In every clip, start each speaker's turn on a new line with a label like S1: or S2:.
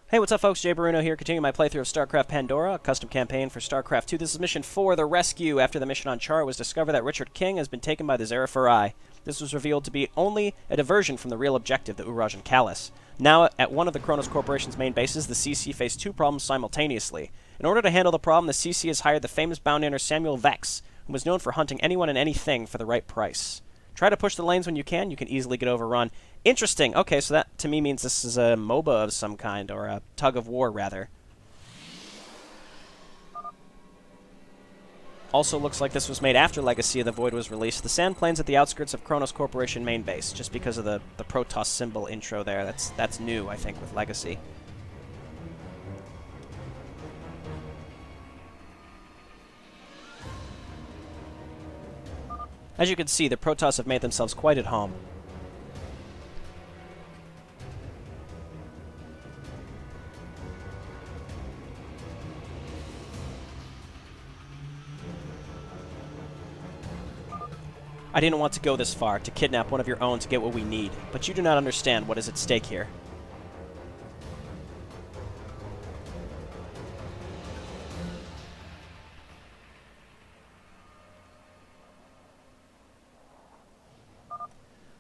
S1: Hey, what's up folks? JayborinoPlays here, continuing my playthrough of Starcraft Pandora, a custom campaign for Starcraft 2. This is Mission 4, The Rescue. After the mission on Char, it was discovered that Richard King has been taken by the Zerifari. This was revealed to be only a diversion from the real objective, the Urajan Callus. Now, at one of the Chronos Corporation's main bases, the CC faced two problems simultaneously. In order to handle the problem, the CC has hired the famous bounty hunter Samuel Vex, who was known for hunting anyone and anything for the right price. Try to push the lanes when you can easily get overrun. Interesting. Okay, so that to me means this is a MOBA of some kind, or a tug of war, rather. Also looks like this was made after Legacy of the Void was released. The sand plains at the outskirts of Chronos Corporation main base, just because of the Protoss symbol intro there. That's new, I think, with Legacy. As you can see, the Protoss have made themselves quite at home. I didn't want to go this far, to kidnap one of your own to get what we need, but you do not understand what is at stake here.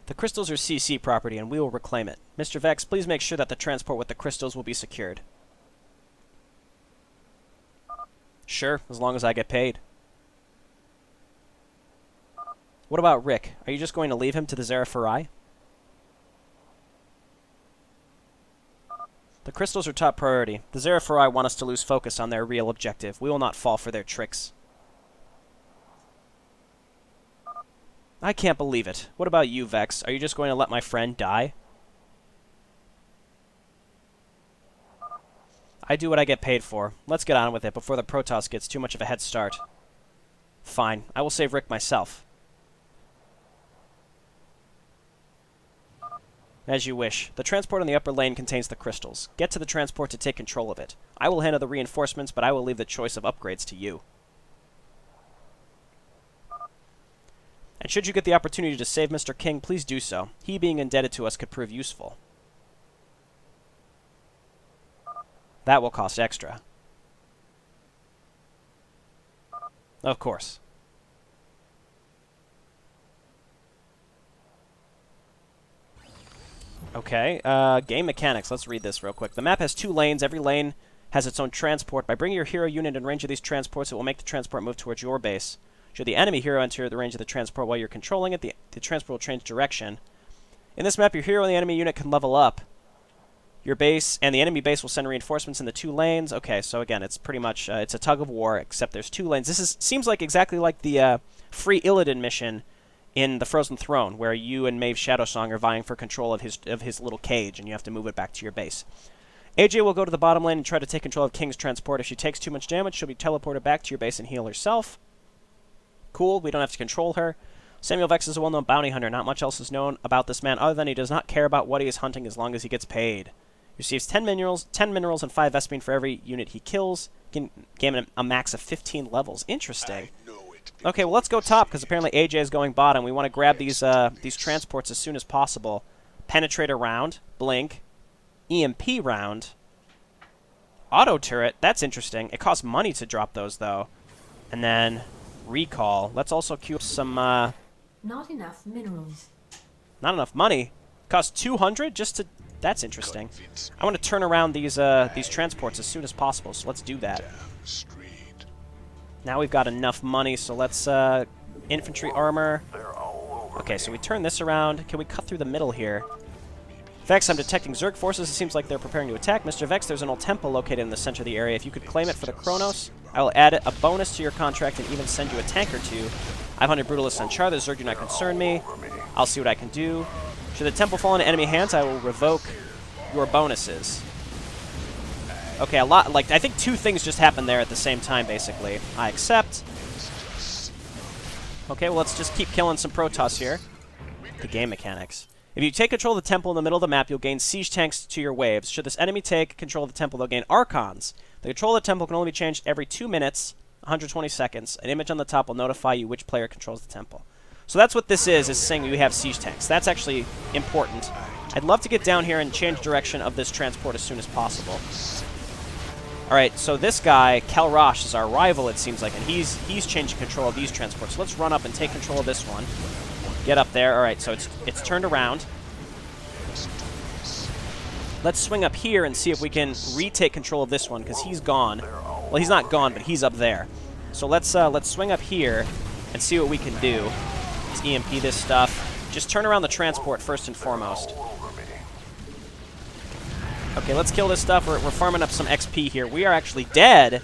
S1: The crystals are CC property, and we will reclaim it. Mr. Vex, please make sure that the transport with the crystals will be secured. Sure, as long as I get paid. What about Rick? Are you just going to leave him to the Zerifari? The crystals are top priority. The Zerifari want us to lose focus on their real objective. We will not fall for their tricks. I can't believe it. What about you, Vex? Are you just going to let my friend die? I do what I get paid for. Let's get on with it before the Protoss gets too much of a head start. Fine. I will save Rick myself. As you wish. The transport on the upper lane contains the crystals. Get to the transport to take control of it. I will handle the reinforcements, but I will leave the choice of upgrades to you. And should you get the opportunity to save Mr. King, please do so. He being indebted to us could prove useful. That will cost extra. Of course. Okay, game mechanics. Let's read this real quick. The map has 2 lanes. Every lane has its own transport. By bringing your hero unit in range of these transports, it will make the transport move towards your base. Should the enemy hero enter the range of the transport while you're controlling it, the transport will change direction. In this map, your hero and the enemy unit can level up. Your base and the enemy base will send reinforcements in the 2 lanes. Okay, so again, it's pretty much it's a tug of war, except there's 2 lanes. This seems like exactly like the free Illidan mission in the Frozen Throne, where you and Maeve Shadowsong are vying for control of his little cage, and you have to move it back to your base. AJ will go to the bottom lane and try to take control of King's transport. If she takes too much damage, she'll be teleported back to your base and heal herself. Cool, we don't have to control her. Samuel Vex is a well-known bounty hunter. Not much else is known about this man other than he does not care about what he is hunting as long as he gets paid. He receives 10 minerals, and 5 Vespene for every unit he kills. Can gain him a max of 15 levels. Interesting. Okay, well, let's go top, because apparently AJ is going bottom. We want to grab these transports as soon as possible. Penetrator round, blink, EMP round, auto turret. That's interesting. It costs money to drop those, though. And then recall. Let's also queue up some,
S2: Not enough minerals.
S1: Not enough money. Costs 200 just to... That's interesting. I want to turn around these transports as soon as possible, so let's do that. Now we've got enough money, so let's, infantry armor. Okay, so we turn this around. Can we cut through the middle here? Vex, I'm detecting Zerg forces. It seems like they're preparing to attack. Mr. Vex, there's an old temple located in the center of the area. If you could claim it for the Chronos, I will add a bonus to your contract and even send you a tank or 2. I've hunted Brutalists on Char. The Zerg do not concern me. I'll see what I can do. Should the temple fall into enemy hands, I will revoke your bonuses. Okay, I think 2 things just happened there at the same time, basically. I accept. Okay, well, let's just keep killing some Protoss here. The game mechanics. If you take control of the temple in the middle of the map, you'll gain siege tanks to your waves. Should this enemy take control of the temple, they'll gain Archons. The control of the temple can only be changed every 2 minutes, 120 seconds. An image on the top will notify you which player controls the temple. So that's what this is saying we have siege tanks. That's actually important. I'd love to get down here and change direction of this transport as soon as possible. Alright, so this guy, Kalrosh, is our rival, it seems like, and he's changing control of these transports. So let's run up and take control of this one. Get up there. Alright, so it's turned around. Let's swing up here and see if we can retake control of this one, because he's gone. Well, he's not gone, but he's up there. So let's swing up here and see what we can do. Let's EMP this stuff. Just turn around the transport first and foremost. Okay, let's kill this stuff. We're farming up some XP here. We are actually dead.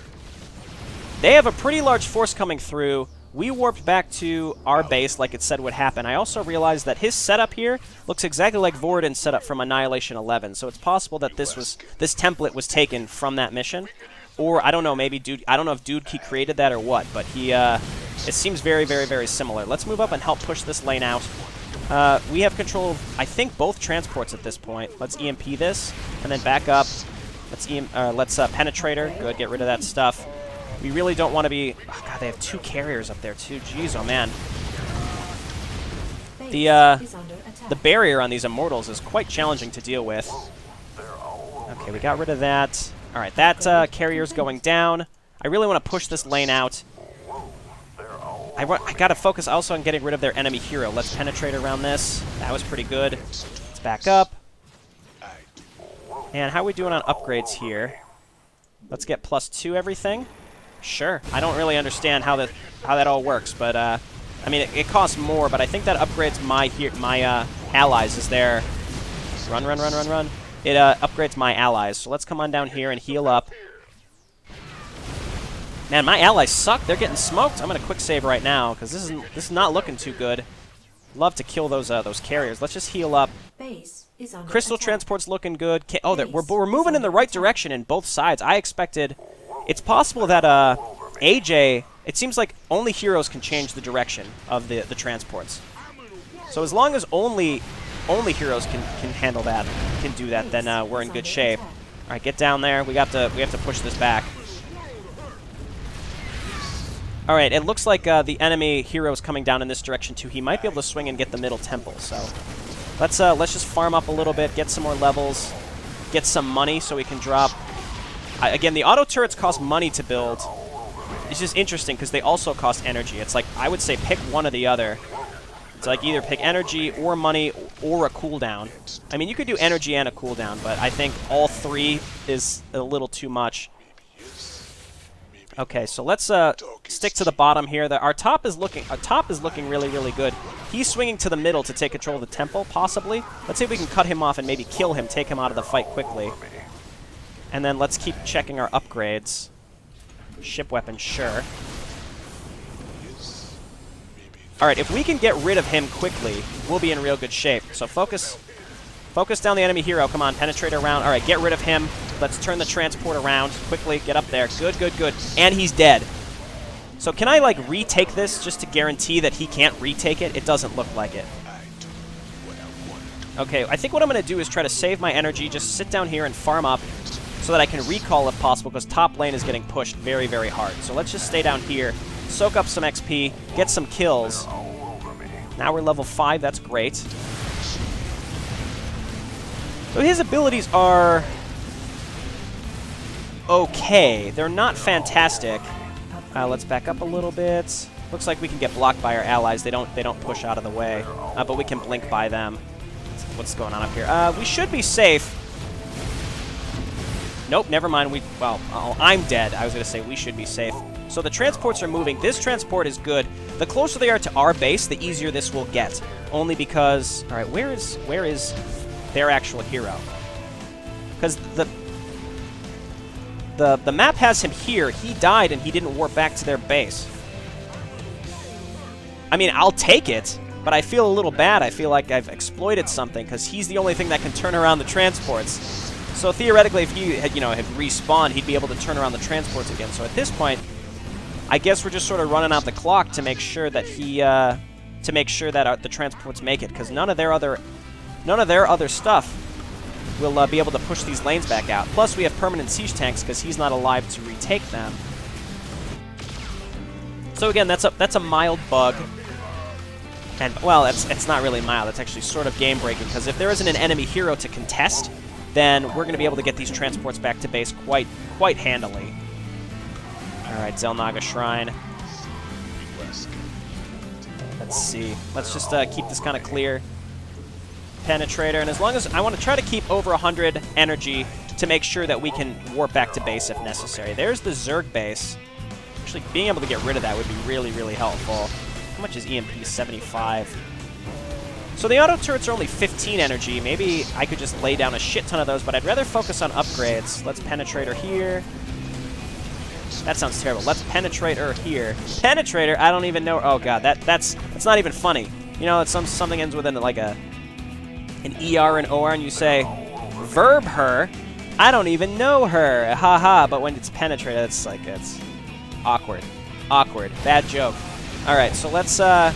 S1: They have a pretty large force coming through. We warped back to our base like it said would happen. I also realized that his setup here looks exactly like Voradin's setup from Annihilation 11. So it's possible that this template was taken from that mission. Or, I don't know, maybe Dude... I don't know if Dude Key created that or what, but he... it seems very, very, very similar. Let's move up and help push this lane out. We have control of, I think, both transports at this point. Let's EMP this, and then back up. Let's Penetrator. Good, get rid of that stuff. We really don't want to be... Oh, God, they have 2 carriers up there, too. Jeez, oh, man. The barrier on these Immortals is quite challenging to deal with. Okay, we got rid of that. All right, that carrier's going down. I really want to push this lane out. I got to focus also on getting rid of their enemy hero. Let's penetrate around this. That was pretty good. Let's back up. And how are we doing on upgrades here? Let's get +2 everything. Sure. I don't really understand how that all works, but I mean it costs more, but I think that upgrades my allies as their run. It upgrades my allies. So let's come on down here and heal up. Man, my allies suck. They're getting smoked. I'm gonna quick save right now because this is not looking too good. Love to kill those carriers. Let's just heal up. Crystal transport's looking good. Oh, we're moving in the right direction in both sides. I expected. It's possible that AJ. It seems like only heroes can change the direction of the transports. So as long as only heroes can handle that, can do that, then we're in good shape. All right, get down there. We have to push this back. All right, it looks like the enemy hero is coming down in this direction too. He might be able to swing and get the middle temple. So let's just farm up a little bit, get some more levels, get some money so we can drop. Again, the auto turrets cost money to build. It's just interesting because they also cost energy. It's like I would say pick one or the other. It's like either pick energy or money or a cooldown. I mean, you could do energy and a cooldown, but I think all 3 is a little too much. Okay, so let's stick to the bottom here. Our top is looking really, really good. He's swinging to the middle to take control of the temple, possibly. Let's see if we can cut him off and maybe kill him, take him out of the fight quickly. And then let's keep checking our upgrades. Ship weapon, sure. All right, if we can get rid of him quickly, we'll be in real good shape. So focus down the enemy hero. Come on, penetrate around. All right, get rid of him. Let's turn the transport around quickly. Get up there. Good. And he's dead. So can I, like, retake this just to guarantee that he can't retake it? It doesn't look like it. Okay, I think what I'm going to do is try to save my energy, just sit down here and farm up so that I can recall if possible, because top lane is getting pushed very, very hard. So let's just stay down here, soak up some XP, get some kills. Now we're level 5. That's great. So his abilities are okay. They're not fantastic. Let's back up a little bit. Looks like we can get blocked by our allies. They don't push out of the way, but we can blink by them. What's going on up here? We should be safe. Nope, never mind. Well, I'm dead. I was going to say we should be safe. So the transports are moving. This transport is good. The closer they are to our base, the easier this will get. Only because... All right, where is their actual hero? Because the map has him here. He died and he didn't warp back to their base. I mean, I'll take it, but I feel a little bad. I feel like I've exploited something because he's the only thing that can turn around the transports. So theoretically, if he had respawned, he'd be able to turn around the transports again. So at this point, I guess we're just sort of running out the clock to make sure that the transports make it, because none of their other stuff will be able to push these lanes back out. Plus, we have permanent siege tanks because he's not alive to retake them. So again, that's a mild bug. And, well, it's not really mild. It's actually sort of game-breaking, because if there isn't an enemy hero to contest, then we're going to be able to get these transports back to base quite handily. Alright, Zelnaga Shrine. Let's see. Let's just keep this kind of clear. Penetrator, and as long as I want to try to keep over 100 energy to make sure that we can warp back to base if necessary. There's the Zerg base. Actually, being able to get rid of that would be really, really helpful. How much is EMP? 75. So the auto turrets are only 15 energy. Maybe I could just lay down a shit ton of those, but I'd rather focus on upgrades. Let's Penetrator here. That sounds terrible. Let's Penetrator here. Penetrator? I don't even know. Oh god, that's not even funny. You know, it's something ends with like an ER and OR, and you say verb her. I don't even know her. Haha. But when it's Penetrator, it's like it's awkward. Awkward. Bad joke. All right, so let's. Well,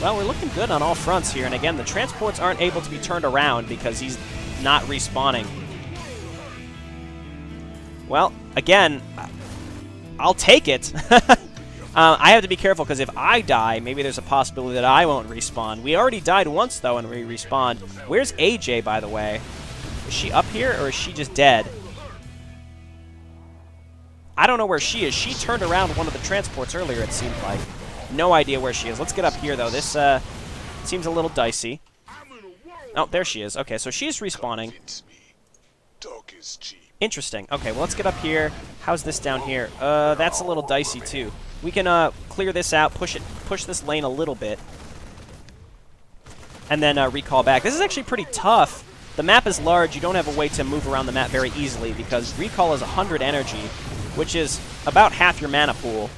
S1: we're looking good on all fronts here, and again, the transports aren't able to be turned around because he's not respawning. Well, again, I'll take it. I have to be careful, because if I die, maybe there's a possibility that I won't respawn. We already died once, though, and we respawned. Where's AJ, by the way? Is she up here, or is she just dead? I don't know where she is. She turned around one of the transports earlier, it seemed like. No idea where she is. Let's get up here, though. This seems a little dicey. Oh, there she is. Okay, so she's respawning. Interesting. Okay, well, let's get up here. How's this down here? That's a little dicey, too. We can clear this out, push this lane a little bit, and then recall back. This is actually pretty tough. The map is large. You don't have a way to move around the map very easily because recall is 100 energy, which is about half your mana pool.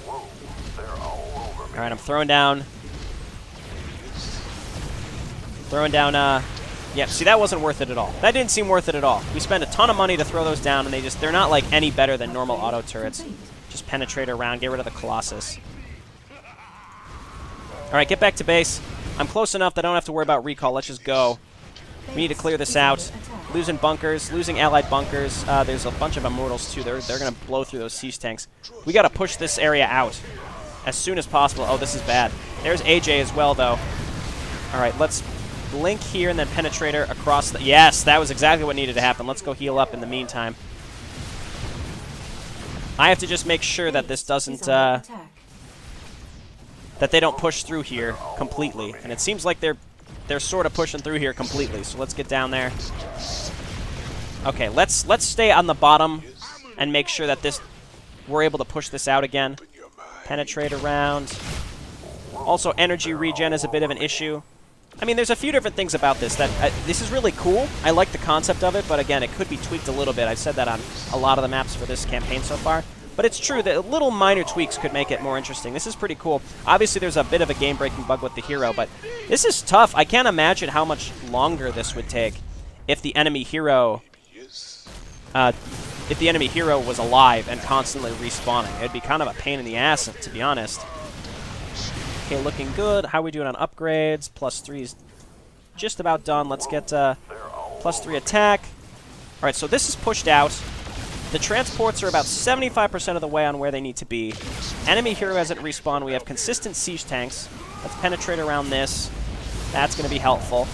S1: All right, I'm throwing down. Yeah, see, that wasn't worth it at all. That didn't seem worth it at all. We spent a ton of money to throw those down, and they're not like any better than normal auto turrets. Just penetrate around, get rid of the Colossus. All right, get back to base. I'm close enough that I don't have to worry about recall. Let's just go. We need to clear this out. Losing bunkers, losing allied bunkers. There's a bunch of immortals, too. They're going to blow through those siege tanks. We got to push this area out as soon as possible. Oh, this is bad. There's AJ as well, though. All right, let's blink here and then Penetrator across the... Yes, that was exactly what needed to happen. Let's go heal up in the meantime. I have to just make sure that this doesn't... that they don't push through here completely. And it seems like they're sort of pushing through here completely. So let's get down there. Okay, let's stay on the bottom and make sure that we're able to push this out again. Penetrate around. Also, energy regen is a bit of an issue. I mean, there's a few different things about this. This is really cool. I like the concept of it, but again, it could be tweaked a little bit. I've said that on a lot of the maps for this campaign so far. But it's true that little minor tweaks could make it more interesting. This is pretty cool. Obviously, there's a bit of a game-breaking bug with the hero, but this is tough. I can't imagine how much longer this would take if the enemy hero... if the enemy hero was alive and constantly respawning. It'd be kind of a pain in the ass, to be honest. Okay, looking good. How are we doing on upgrades? +3's just about done. Let's get +3 attack. All right, so this is pushed out. The transports are about 75% of the way on where they need to be. Enemy hero hasn't respawned. We have consistent siege tanks. Let's penetrate around this. That's going to be helpful.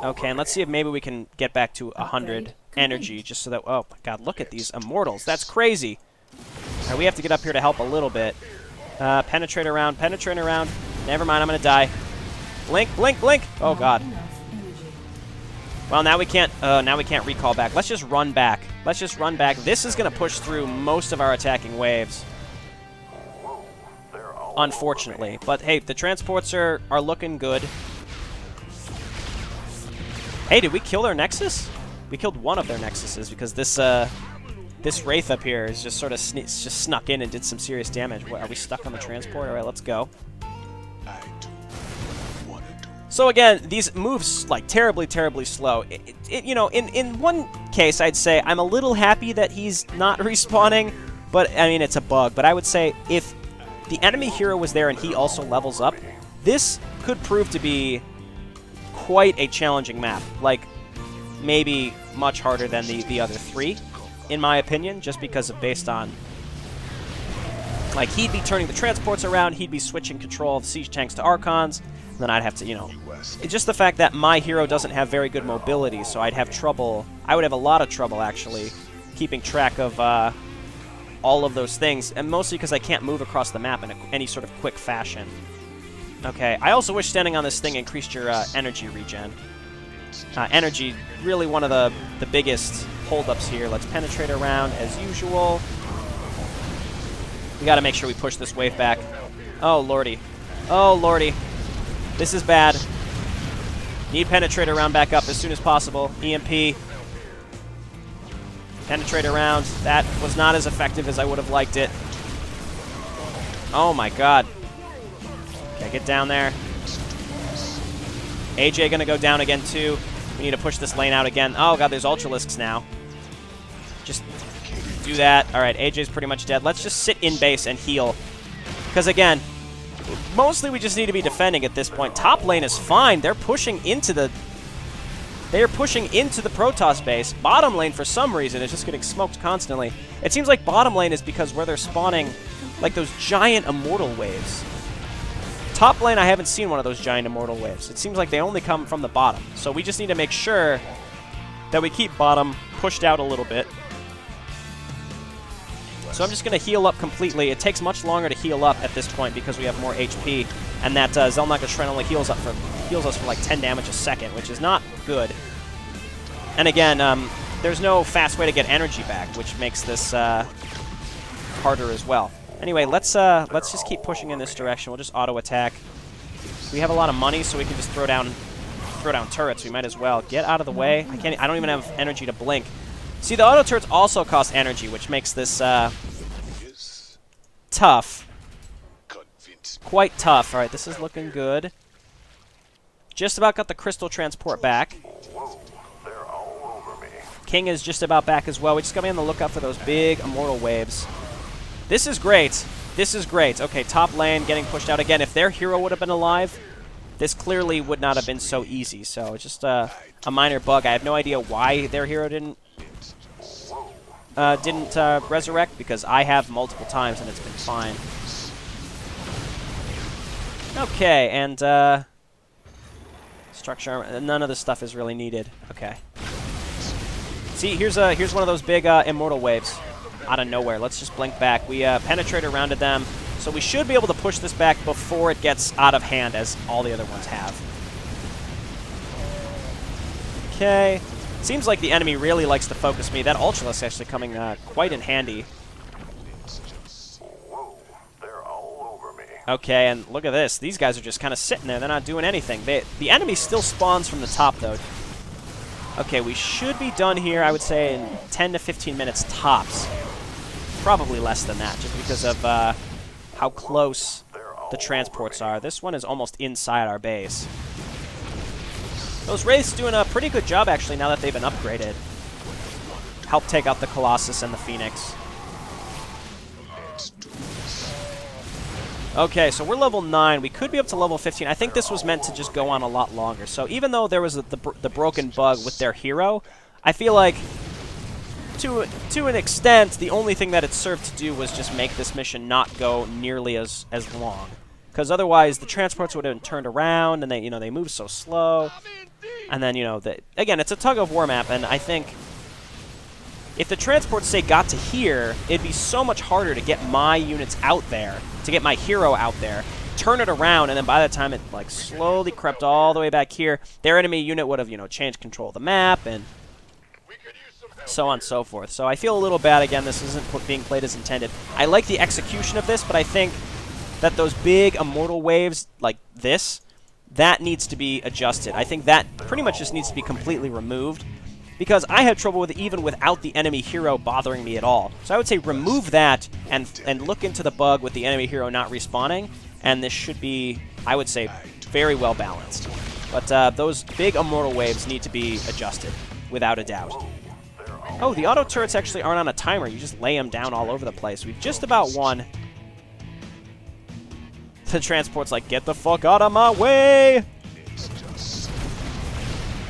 S1: Okay, and let's see if maybe we can get back to 100 energy, just so that... Oh, my God, look at these immortals. That's crazy. All right, we have to get up here to help a little bit. Penetrate around, penetrate around. Never mind, I'm going to die. Blink, blink, blink. Oh, God. Well, now we can't recall back. Let's just run back. Let's just run back. This is going to push through most of our attacking waves. Unfortunately. But, hey, the transports are looking good. Hey, did we kill their Nexus? We killed one of their Nexuses because this Wraith up here is just sort of just snuck in and did some serious damage. What, are we stuck on the transport? All right, let's go. So again, these moves like terribly, terribly slow. You know, in one case, I'd say I'm a little happy that he's not respawning, but I mean it's a bug. But I would say if the enemy hero was there and he also levels up, this could prove to be quite a challenging map. Like maybe much harder than the other three, in my opinion, just because of based on Like, he'd be turning the transports around, he'd be switching control of siege tanks to Archons, and then I'd have to, you know... It's just the fact that my hero doesn't have very good mobility, so I'd have trouble... I would have a lot of trouble, actually, keeping track of all of those things, and mostly because I can't move across the map in any sort of quick fashion. Okay, I also wish standing on this thing increased your energy regen. Energy, really one of the biggest holdups here. Let's penetrate around as usual. We gotta make sure we push this wave back. Oh, lordy. Oh, lordy. This is bad. Need penetrate around back up as soon as possible. EMP. Penetrate around. That was not as effective as I would have liked it. Oh my god. Okay, get down there. AJ gonna go down again too. We need to push this lane out again. Oh god, there's Ultralisks now. Just do that. Alright, AJ's pretty much dead. Let's just sit in base and heal. Because again, mostly we just need to be defending at this point. Top lane is fine. They're pushing into the... They're pushing into the Protoss base. Bottom lane, for some reason, is just getting smoked constantly. It seems like bottom lane is because where they're spawning, like those giant immortal waves. Top lane, I haven't seen one of those giant immortal waves. It seems like they only come from the bottom. So we just need to make sure that we keep bottom pushed out a little bit. So I'm just going to heal up completely. It takes much longer to heal up at this point because we have more HP. And that Zelnaka Shrine only heals us for like 10 damage a second, which is not good. And again, there's no fast way to get energy back, which makes this harder as well. Anyway, let's just keep pushing in this direction. We'll just auto attack. We have a lot of money, so we can just throw down turrets. We might as well get out of the way. I don't even have energy to blink. See, the auto turrets also cost energy, which makes this tough. Quite tough. All right, this is looking good. Just about got the crystal transport back. King is just about back as well. We just got to be on the lookout for those big immortal waves. This is great. This is great. Okay, top lane getting pushed out again. If their hero would have been alive, this clearly would not have been so easy. So it's just a minor bug. I have no idea why their hero didn't resurrect, because I have multiple times and it's been fine. Okay, and structure. None of this stuff is really needed. Okay. See, here's one of those big immortal waves out of nowhere. Let's just blink back. We penetrate around to them, so we should be able to push this back before it gets out of hand, as all the other ones have. Okay. Seems like the enemy really likes to focus me. That Ultralisk actually coming quite in handy. Okay, and look at this. These guys are just kind of sitting there. They're not doing anything. The enemy still spawns from the top, though. Okay, we should be done here, I would say, in 10 to 15 minutes tops. Probably less than that, just because of how close the transports are. This one is almost inside our base. Those Wraiths doing a pretty good job, actually, now that they've been upgraded. Help take out the Colossus and the Phoenix. Okay, so we're level 9. We could be up to level 15. I think this was meant to just go on a lot longer. So even though there was the broken bug with their hero, I feel like, to an extent, the only thing that it served to do was just make this mission not go nearly as long. Because otherwise, the transports would have been turned around, and they move so slow. And then, again, it's a tug-of-war map, and I think if the transports, say, got to here, it'd be so much harder to get my units out there, to get my hero out there, turn it around, and then by the time it, like, slowly crept all the way back here, their enemy unit would have, changed control of the map, and so on and so forth. So I feel a little bad, again, this isn't being played as intended. I like the execution of this, but I think that those big immortal waves, like this, that needs to be adjusted. I think that pretty much just needs to be completely removed, because I had trouble with it even without the enemy hero bothering me at all. So I would say remove that and look into the bug with the enemy hero not respawning, and this should be, I would say, very well balanced. But those big immortal waves need to be adjusted, without a doubt. Oh, the auto turrets actually aren't on a timer. You just lay them down all over the place. We've just about won. The transport's like, get the fuck out of my way!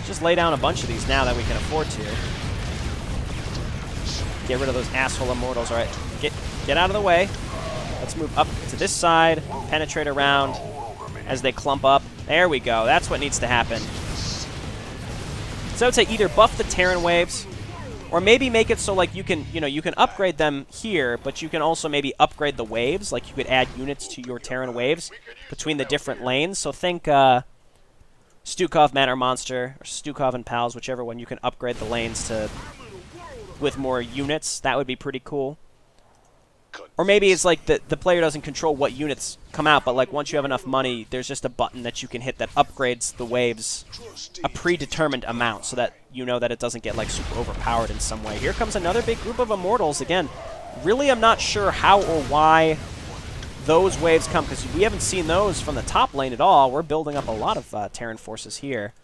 S1: Just lay down a bunch of these now that we can afford to. Get rid of those asshole immortals. Alright, get out of the way. Let's move up to this side, penetrate around as they clump up. There we go. That's what needs to happen. So I would say either buff the Terran waves, or maybe make it so like you can, you can upgrade them here, but you can also maybe upgrade the waves. Like you could add units to your Terran waves between the different lanes. So think Stukov Man or Monster, or Stukov and Pals, whichever one. You can upgrade the lanes to with more units. That would be pretty cool. Or maybe it's like the player doesn't control what units come out, but like once you have enough money, there's just a button that you can hit that upgrades the waves a predetermined amount so that you know that it doesn't get like super overpowered in some way. Here comes another big group of Immortals. Again, really I'm not sure how or why those waves come, because we haven't seen those from the top lane at all. We're building up a lot of Terran forces here.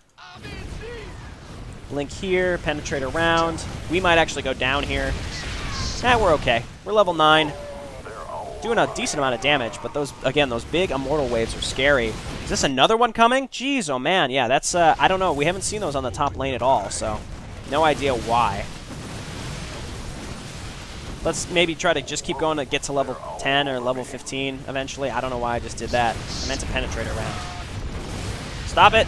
S1: Link here, penetrate around. We might actually go down here. We're okay. We're level 9. Doing a decent amount of damage, but those, again, those big Immortal waves are scary. Is this another one coming? Jeez, oh man. Yeah, that's, I don't know. We haven't seen those on the top lane at all, so no idea why. Let's maybe try to just keep going to get to level 10 or level 15 eventually. I don't know why I just did that. I meant to penetrate around. Stop it!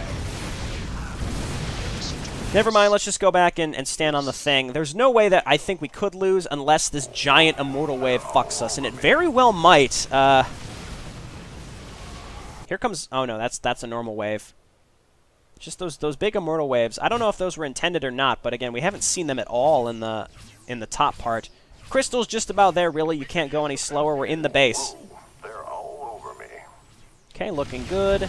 S1: Never mind, let's just go back and stand on the thing. There's no way that I think we could lose unless this giant Immortal wave fucks us, and it very well might. Here comes... Oh no, that's a normal wave. Just those big Immortal waves. I don't know if those were intended or not, but again, we haven't seen them at all in the top part. Crystal's just about there, really. You can't go any slower. We're in the base.
S3: They're all over me.
S1: Okay, looking good.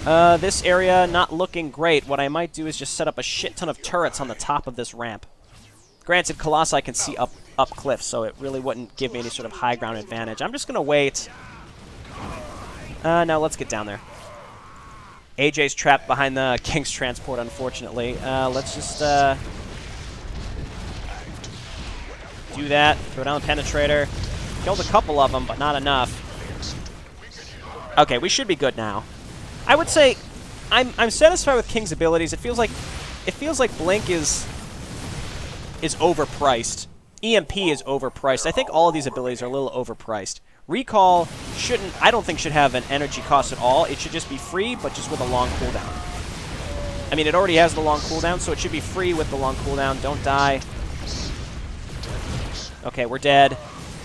S1: This area not looking great. What I might do is just set up a shit ton of turrets on the top of this ramp. Granted, Colossi can see up cliffs, so it really wouldn't give me any sort of high ground advantage. I'm just going to wait. No, let's get down there. AJ's trapped behind the King's transport, unfortunately. Let's just do that. Throw down the penetrator. Killed a couple of them, but not enough. Okay, we should be good now. I would say I'm satisfied with King's abilities. It feels like Blink is overpriced. EMP is overpriced. I think all of these abilities are a little overpriced. Recall I don't think should have an energy cost at all. It should just be free, but just with a long cooldown. I mean, it already has the long cooldown, so it should be free with the long cooldown. Don't die. Okay, we're dead.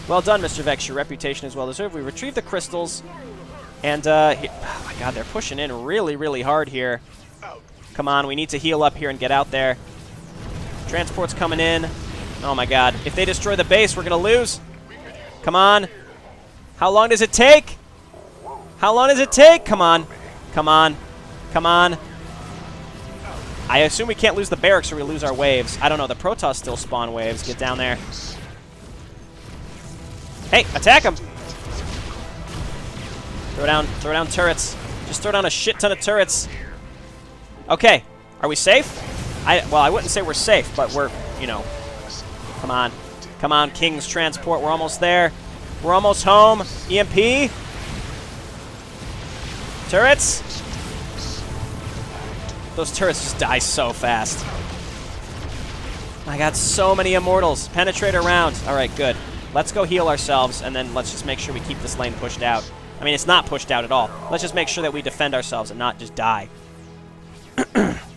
S1: Well done, Mr. Vex. Your reputation is well deserved. We retrieved the crystals. And, oh my god, they're pushing in really, really hard here. Come on, we need to heal up here and get out there. Transport's coming in. Oh my god, if they destroy the base, we're going to lose. Come on. How long does it take? How long does it take? Come on. Come on. Come on. I assume we can't lose the barracks or we lose our waves. I don't know, the Protoss still spawn waves. Get down there. Hey, attack them! Throw down turrets. Just throw down a shit ton of turrets. Okay, are we safe? Well, I wouldn't say we're safe, but we're, come on. Come on, King's transport, we're almost there. We're almost home. EMP. Turrets. Those turrets just die so fast. I got so many Immortals. Penetrate around. All right, good. Let's go heal ourselves, and then let's just make sure we keep this lane pushed out. I mean, it's not pushed out at all. Let's just make sure that we defend ourselves and not just die.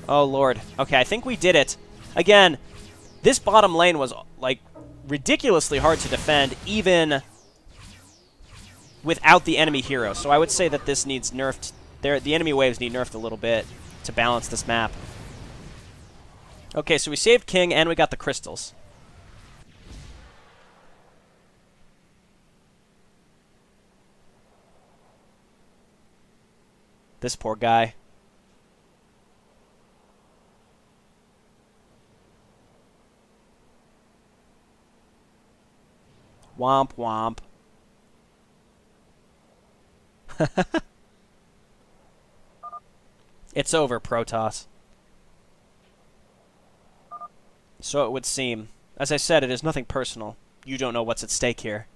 S1: Oh, Lord. Okay, I think we did it. Again, this bottom lane was, like, ridiculously hard to defend, even without the enemy hero. So I would say that this needs nerfed. The enemy waves need nerfed a little bit to balance this map. Okay, so we saved King, and we got the crystals. This poor guy. Womp womp. It's over, Protoss. So it would seem. As I said, it is nothing personal. You don't know what's at stake here.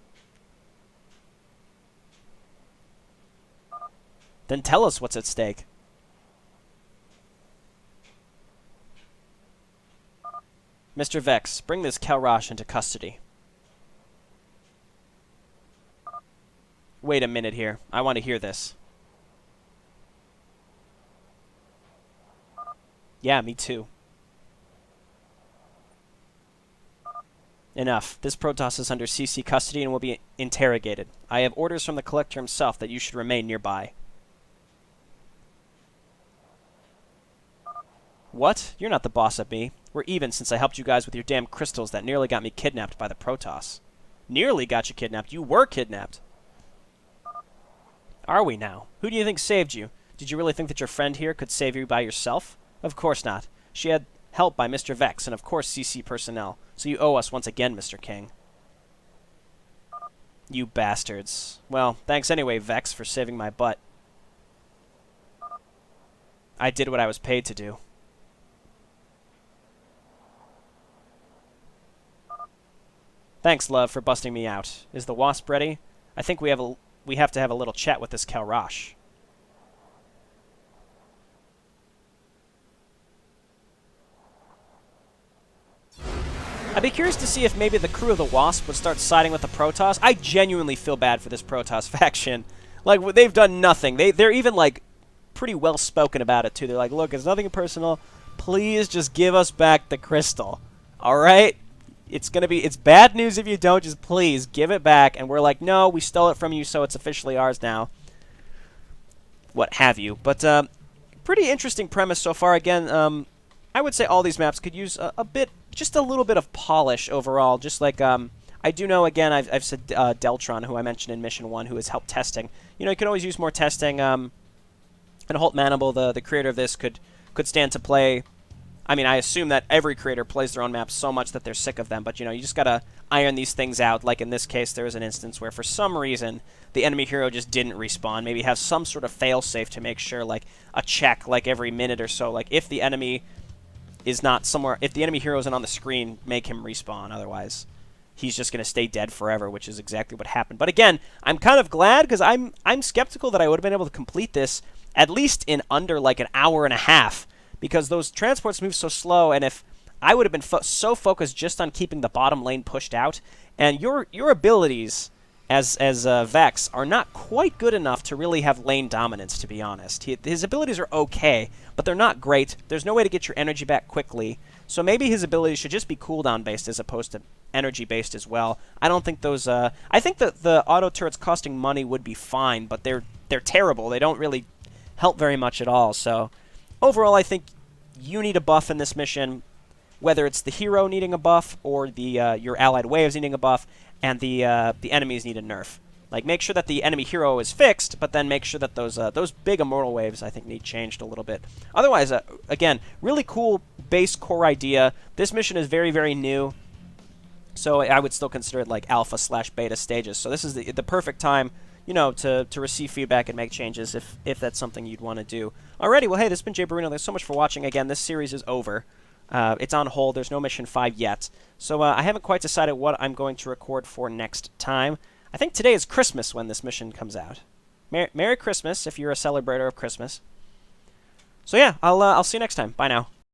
S1: Then tell us what's at stake. '" Mr. Vex, bring this Kelrosh into custody. wait a minute here. I want to hear this. Yeah, me too. Enough. This Protoss is under CC custody and will be interrogated. I have orders from the Collector himself that you should remain nearby. What? You're not the boss of me. We're even since I helped you guys with your damn crystals that nearly got me kidnapped by the Protoss. Nearly got you kidnapped. You were kidnapped. Are we now? Who do you think saved you? Did you really think that your friend here could save you by yourself? Of course not. She had help by Mr. Vex and of course CC personnel. So you owe us once again, Mr. King. You bastards. Well, thanks anyway, Vex, for saving my butt. I did what I was paid to do. Thanks, love, for busting me out. Is the WASP ready? I think we have to have a little chat with this Kalrash. I'd be curious to see if maybe the crew of the WASP would start siding with the Protoss. I genuinely feel bad for this Protoss faction. Like, they've done nothing. They're even, like, pretty well-spoken about it, too. They're like, look, it's nothing personal. Please just give us back the crystal. All right? It's bad news if you don't. Just please give it back. And we're like, no, we stole it from you, so it's officially ours now. What have you. But, pretty interesting premise so far. Again, I would say all these maps could use just a little bit of polish overall. Just like, I do know, again, I've said Deltron, who I mentioned in Mission 1, who has helped testing. You know, you could always use more testing. And Holt Manable, the creator of this, could stand to play. I mean, I assume that every creator plays their own maps so much that they're sick of them, but, you know, you just gotta iron these things out. Like in this case, there was an instance where, for some reason, the enemy hero just didn't respawn. Maybe have some sort of fail-safe to make sure, like, a check, like, every minute or so. Like, if the enemy is not somewhere, if the enemy hero isn't on the screen, make him respawn. Otherwise, he's just gonna stay dead forever, which is exactly what happened. But again, I'm kind of glad, because I'm skeptical that I would have been able to complete this at least in under, like, an hour and a half. Because those transports move so slow, and if I would have been so focused just on keeping the bottom lane pushed out, and your abilities as Vex are not quite good enough to really have lane dominance, to be honest. His abilities are okay, but they're not great. There's no way to get your energy back quickly, so maybe his abilities should just be cooldown based as opposed to energy based as well. I don't think those. I think that the auto turrets costing money would be fine, but they're terrible. They don't really help very much at all. So. Overall, I think you need a buff in this mission, whether it's the hero needing a buff or the your allied waves needing a buff, and the enemies need a nerf. Like, make sure that the enemy hero is fixed, but then make sure that those big immortal waves, I think, need changed a little bit. Otherwise, again, really cool base core idea. This mission is very, very new, so I would still consider it like alpha/beta stages. So this is the perfect time, you know, to receive feedback and make changes if that's something you'd want to do. Alrighty, well, hey, this has been JayborinoPlays. Thanks so much for watching. Again, this series is over. It's on hold. There's no Mission 5 yet. So I haven't quite decided what I'm going to record for next time. I think today is Christmas when this mission comes out. Merry Christmas if you're a celebrator of Christmas. So yeah, I'll see you next time. Bye now.